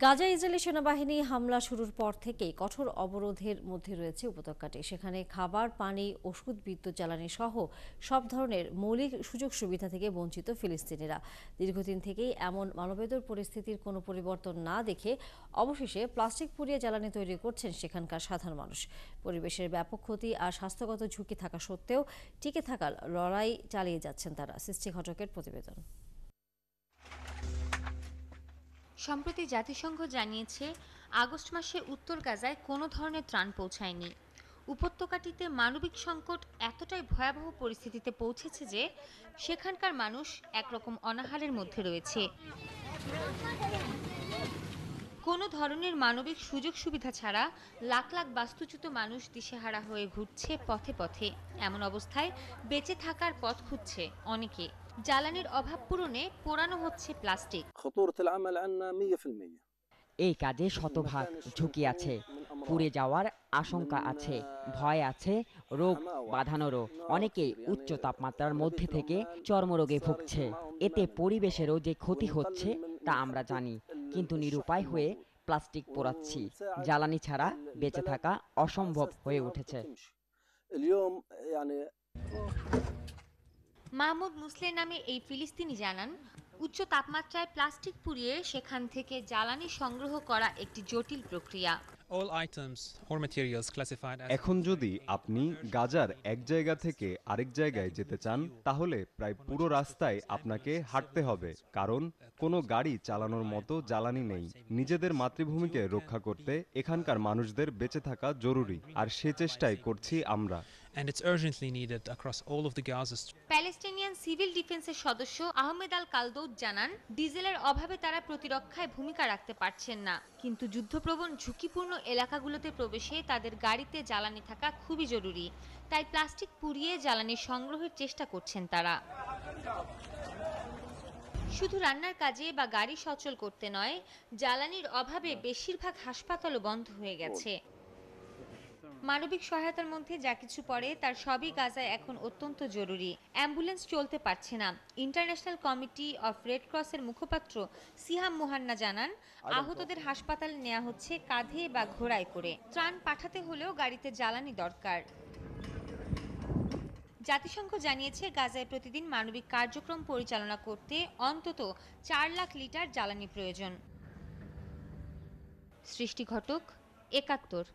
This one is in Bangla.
গাজায় ইসরায়েলি সেনাবাহিনী হামলা শুরুর পর থেকেই কঠোর অবরোধের মধ্যে রয়েছে উপত্যকাটি। সেখানে খাবার, পানি, ওষুধ, বিদ্যুৎ, জ্বালানি সহ সব ধরনের মৌলিক সুযোগ সুবিধা থেকে বঞ্চিত ফিলিস্তিনিরা। দীর্ঘদিন থেকেই এমন মানবেতর পরিস্থিতির কোনো পরিবর্তন না দেখে অবশেষে প্লাস্টিক পুড়িয়ে জ্বালানি তৈরি করছেন সেখানকার সাধারণ মানুষ। পরিবেশের ব্যাপক ক্ষতি আর স্বাস্থ্যগত ঝুঁকি থাকা সত্ত্বেও টিকে থাকার লড়াই চালিয়ে যাচ্ছেন তারা। সৃষ্টি ঘটকের প্রতিবেদন। সম্প্রতি জাতিসংঘ জানিয়েছে, আগস্ট মাসে উত্তর গাজায় কোনো ধরনের ত্রাণ পৌঁছায়নি। উপত্যকাটিতে মানবিক সংকট এতটাই ভয়াবহ পরিস্থিতিতে পৌঁছেছে যে সেখানকার মানুষ একরকম অনাহারের মধ্যে রয়েছে। কোনো ধরনের মানবিক সুযোগ সুবিধা ছাড়া লাখ লাখ বাস্তুচ্যুত মানুষ দিশেহারা হয়ে ঘুরছে পথে পথে। এমন অবস্থায় বেঁচে থাকার পথ খুঁজছে অনেকে। জ্বালানির অভাব পূরণে পোড়ানো হচ্ছে প্লাস্টিক। এই কাজে শতভাগ ঝুঁকি আছে, পুড়ে যাওয়ার আশঙ্কা আছে, ভয় আছে রোগ বাঁধানোরও। অনেকেই উচ্চ তাপমাত্রার মধ্যে থেকে চর্মরোগে ভুগছে। এতে পরিবেশেরও যে ক্ষতি হচ্ছে তা আমরা জানি, কিন্তু নিরুপায় হয়ে প্লাস্টিক পোড়াচ্ছি। জ্বালানি ছাড়া বেঁচে থাকা অসম্ভব হয়ে উঠেছে। মাহমুদ মুসলে নামে এই ফিলিস্তিনি জানান, উচ্চ তাপমাত্রায় প্লাস্টিক পুড়িয়ে সেখান থেকে জ্বালানি সংগ্রহ করা একটি জটিল প্রক্রিয়া। এখন যদি আপনি গাজার এক জায়গা থেকে আরেক জায়গায় যেতে চান, তাহলে প্রায় পুরো রাস্তায় আপনাকে হাঁটতে হবে, কারণ কোনো গাড়ি চালানোর মতো জ্বালানি নেই। নিজেদের মাতৃভূমিকে রক্ষা করতে এখানকার মানুষদের বেঁচে থাকা জরুরি, আর সে চেষ্টাই করছি আমরা। প্যালেস্টিনিয়ান সিভিল ডিফেন্সের সদস্য আহমেদ আল কালদৌদ জানান, ডিজেলের অভাবে তারা প্রতিরক্ষায় ভূমিকা রাখতে পারছেন না, কিন্তু যুদ্ধপ্রবণ ঝুঁকিপূর্ণ এলাকাগুলোতে প্রবেশে তাদের গাড়িতে জ্বালানি থাকা খুবই জরুরি। তাই প্লাস্টিক পুড়িয়ে জ্বালানি সংগ্রহের চেষ্টা করছেন তারা। শুধু রান্নার কাজে বা গাড়ি সচল করতে নয়, জ্বালানির অভাবে বেশিরভাগ হাসপাতালও বন্ধ হয়ে গেছে। মানবিক সহায়তার মধ্যে যা কিছু পড়ে তার সবই গাজায় এখন অত্যন্ত জরুরি। অ্যাম্বুলেন্স চলতে পারছে না। ইন্টারন্যাশনাল কমিটি অফ রেড ক্রসের মুখপাত্র সিহাম মুহান্না জানান, আহতদের হাসপাতালে নেওয়া হচ্ছে কাঁধে বা ঘোড়ায় করে। ত্রাণ পাঠাতে হলেও গাড়িতে জ্বালানি দরকার। জাতিসংঘ জানিয়েছে, গাজায় প্রতিদিন মানবিক কার্যক্রম পরিচালনা করতে অন্তত 4 লাখ লিটার জ্বালানি প্রয়োজন। সৃষ্টি ঘটক, ৭১।